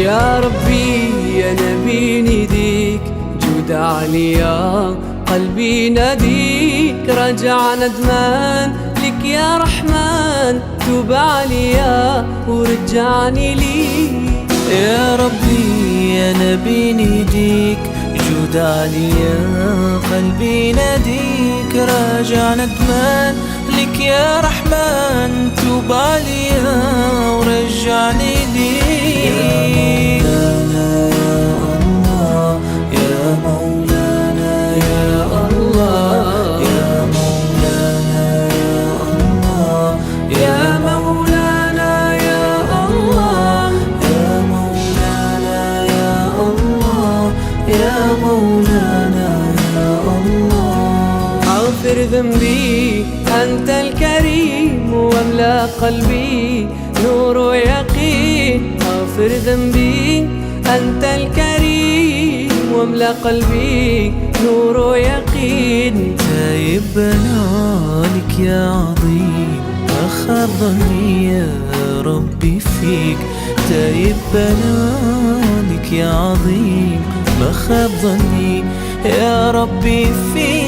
يا ربي أنا بين يديك جود عليا، قلبي ناديك رجع ندمان لك يا رحمن، توب عليا ورجعني ليك. يا ربي أنا بين يديك جود عليا، قلبي ناديك راجع ندمان لك يا رحمن، توب عليا ورجعني ليك. يا مولانا يا الله، يا مولانا يا الله، يا مولانا يا الله، يا مولانا يا الله. اغفر ذنبي أنت الكريم، واملأ قلبي نور ويقين. اغفر ذنبي أنت الكريم، واملأ قلبي نور ويقين. تايبنا لك يا عظيم، أخذ ظني يا ربي فيك. تايبنا لك يا عظيم، أخذ ظني يا ربي فيك.